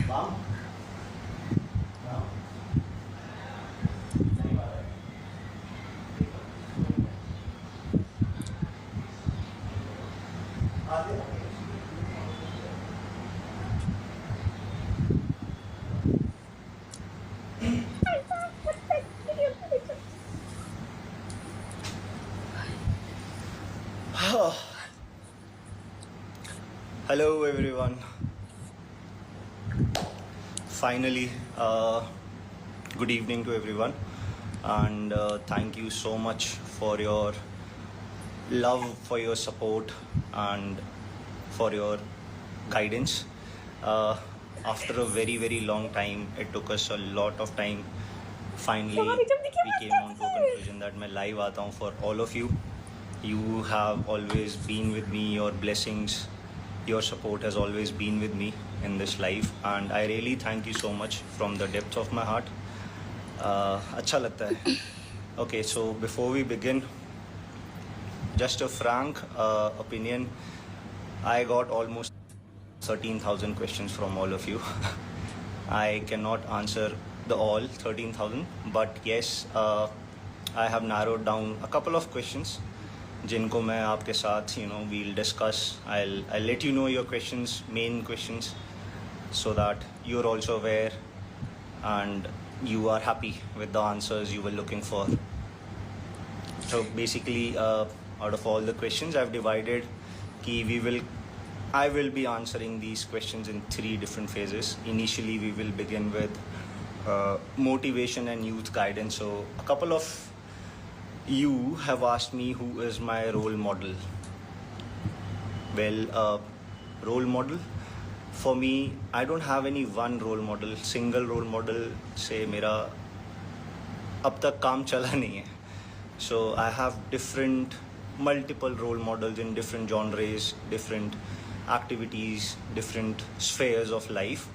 Mom? No? नहीं बात है। आते हैं। Hello everyone. Finally, good evening to everyone, and thank you so much for your love, for your support, and for your guidance. After a very long time, it took us a lot of time. Finally, we came on to a conclusion that मैं live आता हूँ for all of you. You have always been with me. Your blessings, your support has always been with me in this life, and I really thank you so much from the depths of my heart. अच्छा लगता है. Okay, so before we begin, just a frank opinion. I got almost 13,000 questions from all of you. I cannot answer the all 13,000, but yes, I have narrowed down a couple of questions जिनको मैं आपके साथ we'll discuss. I'll let you know your questions, main questions, so that you're also aware and you are happy with the answers you were looking for. So basically, out of all the questions I've divided, I will be answering these questions in 3 different phases. Initially, we will begin with motivation and youth guidance. So a couple of you have asked me who is my role model. Well, role model for me, I don't have any one role model. Single role model से मेरा अब तक काम चला नहीं है. So I have multiple role models in different genres, different activities, different spheres of life.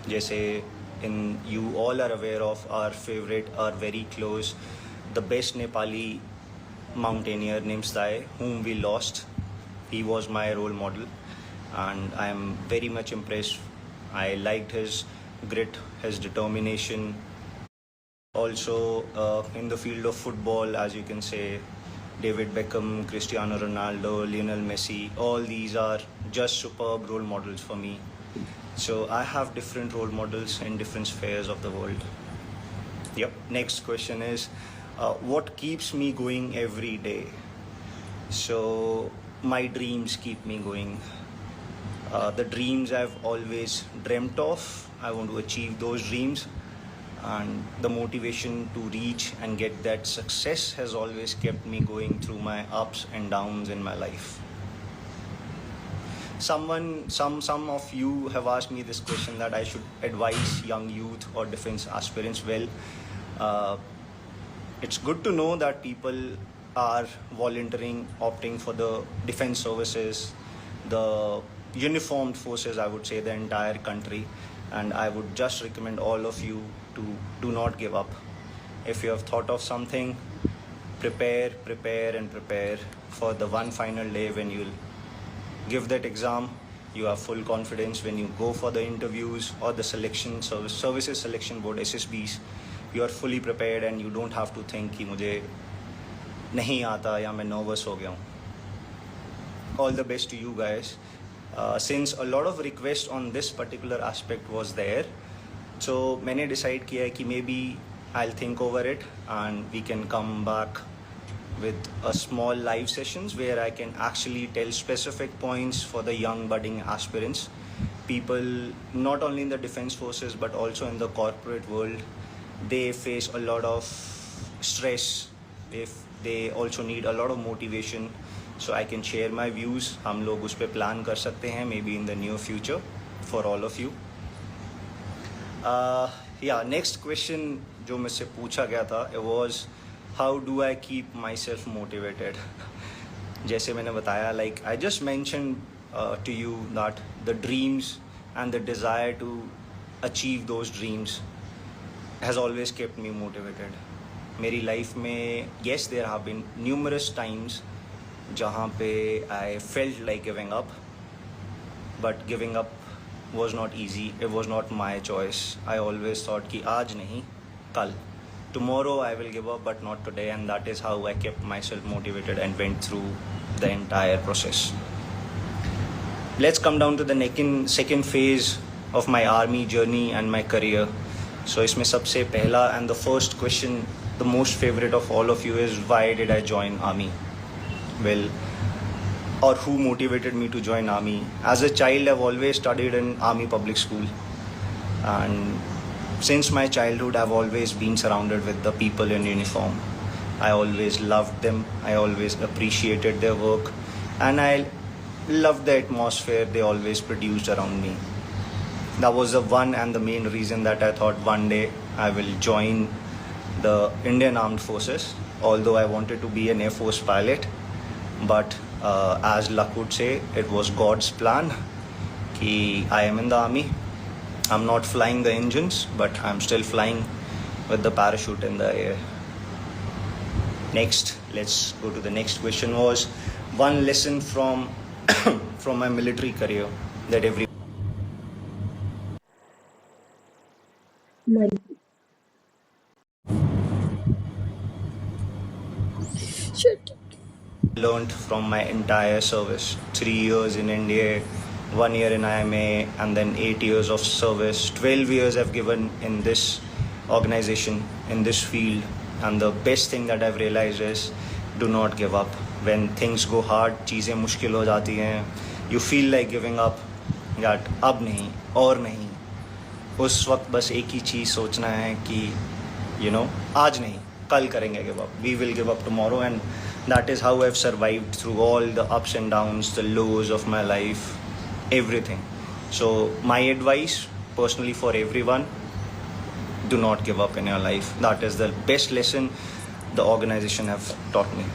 जैसे you all are aware of our favorite, our very close, the best Nepali mountaineer named Sai, whom we lost. He was my role model, and I am very much impressed. I liked his grit, his determination. Also, in the field of football, as you can say, David Beckham, Cristiano Ronaldo, Lionel Messi, all these are just superb role models for me. So I have different role models in different spheres of the world. Yep. Next question is, what keeps me going every day? So my dreams keep me going. The dreams I've always dreamt of, I want to achieve those dreams, and the motivation to reach and get that success has always kept me going through my ups and downs in my life. Some of you have asked me this question, that I should advise young youth or defense aspirants. Well, it's good to know that people are volunteering, opting for the defense services, the uniformed forces, I would say, the entire country. And I would just recommend all of you to do not give up. If you have thought of something, prepare for the one final day when you'll give that exam. You have full confidence when you go for the interviews or the services selection board, SSBs. You are fully prepared and you don't have to think कि मुझे नहीं आता या मैं nervous हो गया हूँ. All the best to you guys. Since a lot of requests on this particular aspect was there, so मैंने decide किया है कि maybe I'll think over it and we can come back with a small live sessions where I can actually tell specific points for the young budding aspirants, people not only in the defense forces but also in the corporate world. They face a lot of stress. They also need a lot of motivation. So I can share my views. हम लोग उस पे plan कर सकते हैं maybe in the near future for all of you. Yeah, next question जो मुझसे पूछा गया था, it was how do I keep myself motivated? जैसे मैंने बताया, like I just mentioned to you that the dreams and the desire to achieve those dreams has always kept me motivated. मेरी life में yes, there have been numerous times जहाँ पे I felt like giving up, but giving up was not easy. It was not my choice. I always thought कि आज नहीं, कल. Tomorrow I will give up, but not today. And that is how I kept myself motivated and went through the entire process. Let's come down to the second phase of my army journey and my career. So इसमें सबसे पहला and the first question, the most favorite of all of you, is why did I join army? Well, or who motivated me to join army? As a child, I've always studied in army public school, and since my childhood, I've always been surrounded with the people in uniform. I always loved them. I always appreciated their work, and I loved the atmosphere they always produced around me. That was the one and the main reason that I thought one day I will join the Indian Armed Forces, although I wanted to be an Air Force pilot. But as luck would say, it was God's plan कि I am in the army. I'm not flying the engines, but I'm still flying with the parachute in the air. Next, let's go to the next question. Was one lesson from from my military career that every Money. Shut up. learned from my entire service. 3 years in India, 1 year in IMA, and then 8 years of service. 12 years I've given in this organization, in this field. And the best thing that I've realized is do not give up. When things go hard, चीज़ें मुश्किल हो जाती हैं, you feel like giving up, that अब नहीं और नहीं. उस वक्त बस एक ही चीज़ सोचना है कि आज नहीं, कल करेंगे give up. We will give up tomorrow, and that is how I've survived through all the ups and downs, the lows of my life, everything. So my advice personally for everyone, do not give up in your life. That is the best lesson the organization have taught me.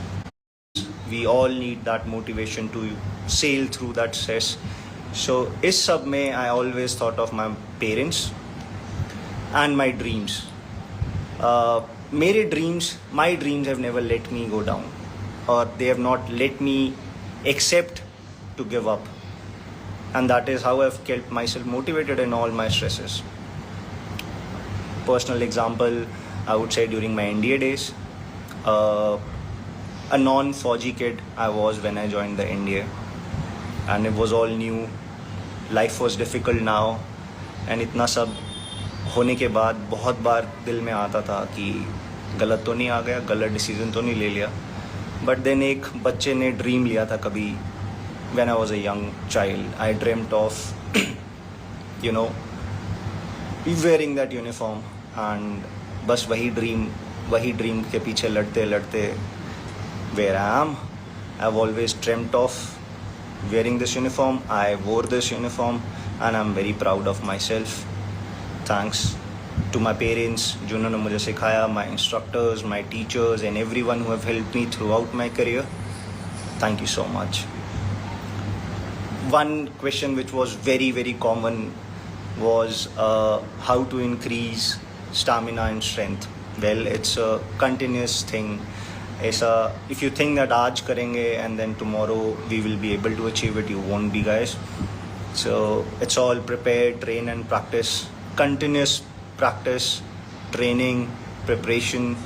We all need that motivation to sail through that stress. So इस सब में I always thought of my parents and my dreams. My dreams have never let me go down, or they have not let me accept to give up. And that is how I've kept myself motivated in all my stresses. Personal example, I would say during my NDA days, a non-Fauji kid I was when I joined the NDA, and it was all new. Life was difficult now, and इतना सब होने के बाद बहुत बार दिल में आता था कि गलत तो नहीं आ गया, गलत डिसीजन तो नहीं ले लिया. बट देन एक बच्चे ने ड्रीम लिया था कभी, when I was a young child, I dreamt of wearing that uniform, and बस वही ड्रीम के पीछे लड़ते लड़ते where I am. I've always dreamt of wearing this uniform. I wore this uniform, and I'm very proud of myself. Thanks to my parents जिन्होंने मुझे सिखाया, my instructors, my teachers, and everyone who have helped me throughout my career. Thank you so much. One question which was very, very common was how to increase stamina and strength. Well, it's a continuous thing. If you think that आज करेंगे and then tomorrow we will be able to achieve it, you won't be, guys. So it's all prepare, train and practice. Continuous practice, training, preparation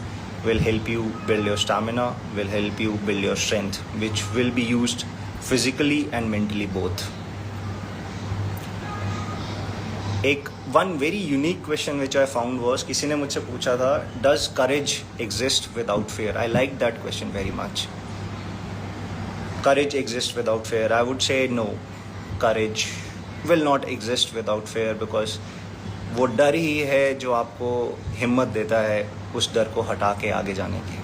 will help you build your stamina, will help you build your strength, which will be used physically and mentally both. One very unique question which I found was, किसी ने मुझसे पूछा था, does courage exist without fear? I liked that question very much. Courage exists without fear. I would say no. Courage will not exist without fear, because वो डर ही है जो आपको हिम्मत देता है उस डर को हटा के आगे जाने की.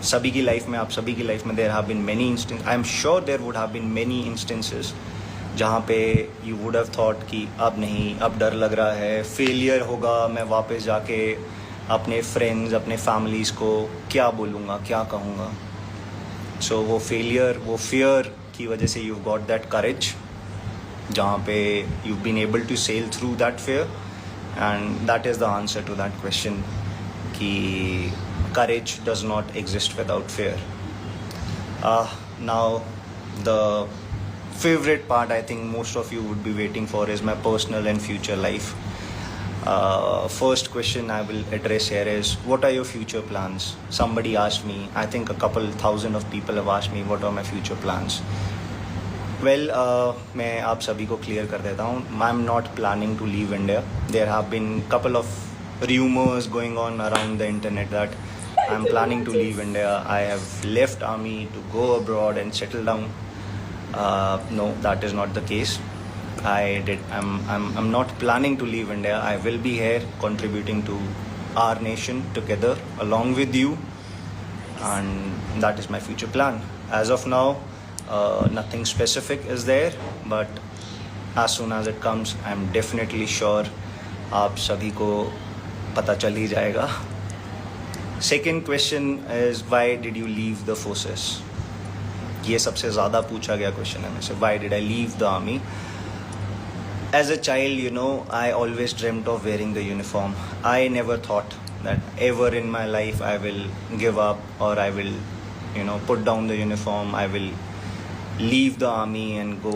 सभी की लाइफ में, आप सभी की लाइफ में there have been many instances. I am sure there would have been many instances जहाँ पे you would have thought कि अब नहीं, अब डर लग रहा है, फेलियर होगा, मैं वापस जाके अपने फ्रेंड्स, अपने फैमिलीज़ को क्या बोलूँगा, क्या कहूँगा. सो वो फेलियर, वो फियर की वजह से you've got that courage, जहाँ पे you've been able to sail through that fear, and that is the answer to that question कि courage does not exist without fear. Now the favorite part I think most of you would be waiting for is my personal and future life. First question I will address here is, what are your future plans? Somebody asked me, I think a couple thousand of people have asked me, what are my future plans? Well, मैं आप सभी को clear कर देता हूँ. I am not planning to leave India. There have been couple of rumors going on around the internet that I'm planning to leave India. I have left army to go abroad and settle down. No, that is not the case. I'm not planning to leave India. I will be here contributing to our nation together along with you, and that is my future plan. As of now, nothing specific is there, but as soon as it comes, I'm definitely sure आप सभी को पता चल ही जाएगा. Second question is why did you leave the forces. ये सबसे ज़्यादा पूछा गया क्वेश्चन है मुझसे. Why did I leave the army. As a child, you know, I always dreamt of wearing the uniform. I never thought that ever in my life I will give up, or I will, you know, put down the uniform. I will leave the army and go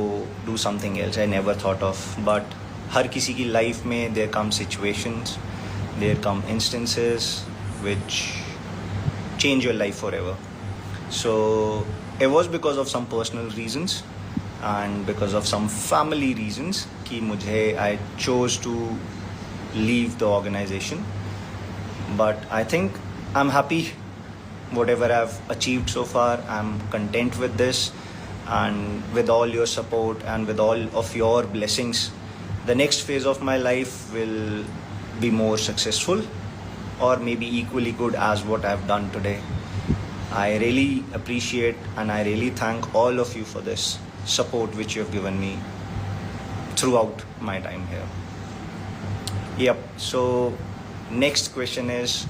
do something else. I never thought of. But हर किसी की life में there come situations, there come instances which change your life forever. So it was because of some personal reasons and because of some family reasons कि मुझे I chose to leave the organization. But I think I'm happy. Whatever I've achieved so far, I'm content with this, and with all your support and with all of your blessings, the next phase of my life will be more successful, or maybe equally good as what I've done today. I really appreciate and I really thank all of you for this support which you have given me throughout my time here. Yep, so next question is,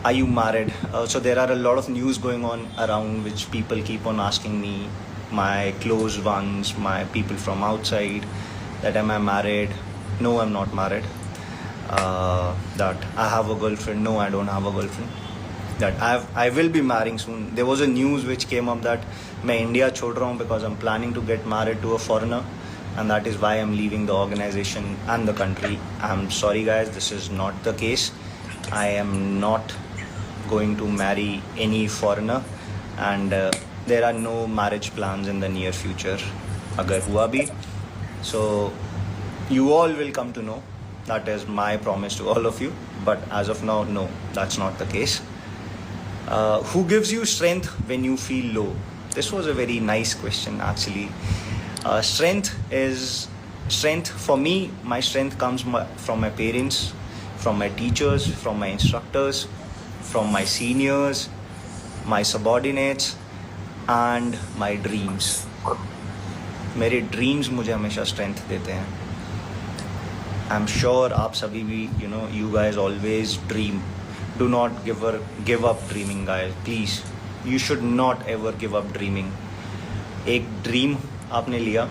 are you married? So there are a lot of news going on around which people keep on asking me, my close ones, my people from outside, that am I married? No, I'm not married. That I have a girlfriend. No, I don't have a girlfriend. That I will be marrying soon. There was a news which came up that मैं India छोड़ रहा हूँ because I'm planning to get married to a foreigner, and that is why I'm leaving the organization and the country. I'm sorry guys, this is not the case. I am not going to marry any foreigner, and there are no marriage plans in the near future. अगर हुआ भी, so you all will come to know. That is my promise to all of you. But as of now, no, that's not the case. Who gives you strength when you feel low? This was a very nice question actually. Strength for me, my strength comes from my parents, from my teachers, from my instructors, from my seniors, my subordinates, and my dreams. मेरे dreams मुझे हमेशा strength देते हैं. I'm sure आप सभी भी, you know, you guys always dream. Do not give up dreaming, guys. Please, you should not ever give up dreaming. एक dream आपने लिया.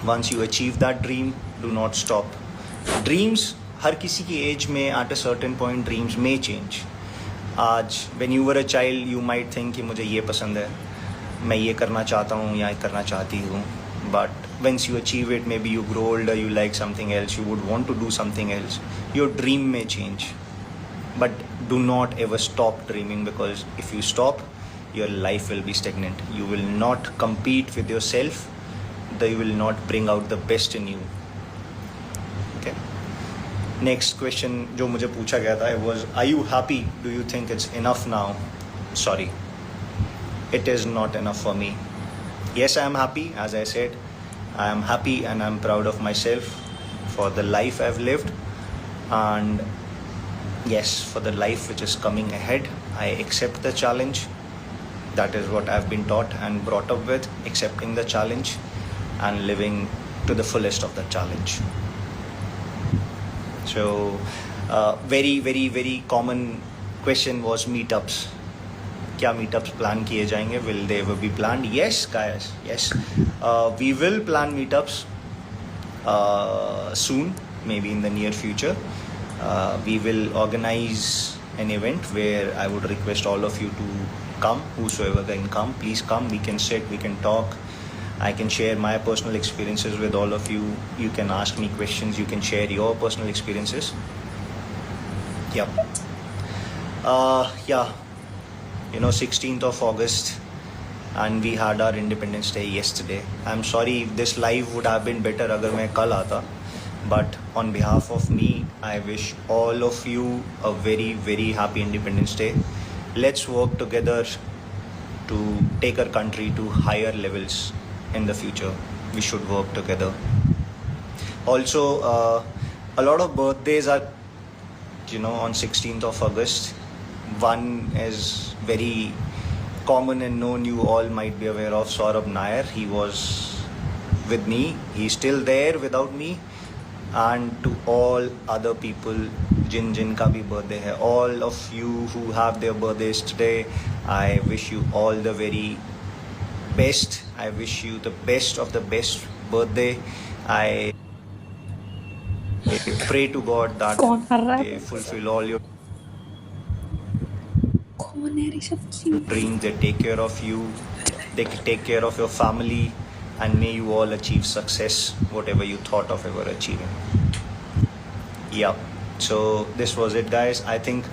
Once you achieve that dream, do not stop. Dreams हर किसी की age में at a certain point dreams may change. आज when you were a child, you might think कि मुझे ये पसंद है, मैं ये करना चाहता हूँ या करना चाहती हूँ. But once you achieve it, maybe you grow older, you like something else, you would want to do something else. Your dream may change. But do not ever stop dreaming, because if you stop, your life will be stagnant. You will not compete with yourself. You will not bring out the best in you. Okay. Next question जो मुझे पूछा गया था was, are you happy? Do you think it's enough now? Sorry. It is not enough for me. Yes, I am happy. As I said, I am happy and I am proud of myself for the life I've lived, and yes, for the life which is coming ahead. I accept the challenge. That is what I've been taught and brought up with, accepting the challenge and living to the fullest of the challenge. So very very very common question was meetups. क्या meetups plan किए जाएंगे? Will they ever be planned? Yes guys, yes. We will plan meetups soon, maybe in the near future. We will organize an event where I would request all of you to come. Whosoever can come, please come. We can sit, we can talk, I can share my personal experiences with all of you. You can ask me questions. You can share your personal experiences. Yep. Yeah. 16th of August, and we had our Independence Day yesterday. I'm sorry if this live would have been better अगर मैं कल आता. But on behalf of me, I wish all of you a very, very happy Independence Day. Let's work together to take our country to higher levels in the future. We should work together. Also, a lot of birthdays are, on 16th of August. One is very common and known, you all might be aware of, Saurabh Nair. He was with me. He's still there without me. And to all other people जिनका भी birthday है, all of you who have their birthdays today, I wish you all the very best. I wish you the best of the best birthday. I pray to God that they fulfill all your dreams. They take care of you, they take care of your family, and may you all achieve success, whatever you thought of ever achieving. Yeah, so this was it, guys. I think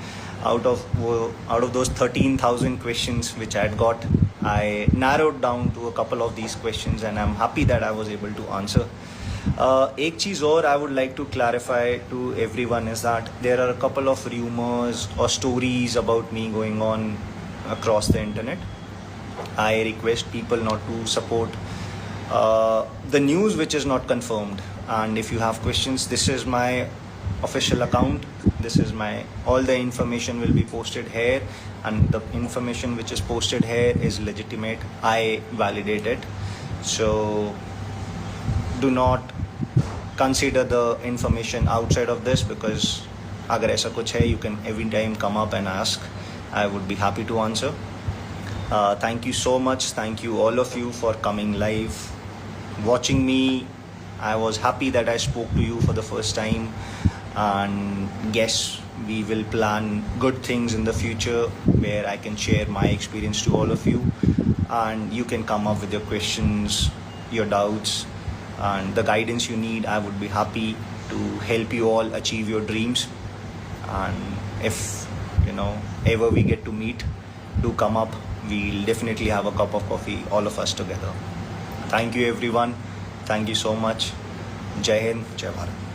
out of those 13,000 questions which I had got, I narrowed down to a couple of these questions, and I'm happy that I was able to answer. एक चीज़ और I would like to clarify to everyone is that there are a couple of rumors or stories about me going on across the internet. I request people not to support the news which is not confirmed. And if you have questions, this is my official account. This is all the information will be posted here, and the information which is posted here is legitimate. I validate it. So do not consider the information outside of this, because agar aisa kuch hai, you can every time come up and ask. I would be happy to answer. Thank you so much. Thank you all of you for coming live, watching me. I was happy that I spoke to you for the first time, and yes, we will plan good things in the future where I can share my experience to all of you, and you can come up with your questions, your doubts, and the guidance you need. I would be happy to help you all achieve your dreams. And if ever we get to meet, do come up. We'll definitely have a cup of coffee, all of us together. Thank you, everyone. Thank you so much. Jai Hind, Jai Bharat.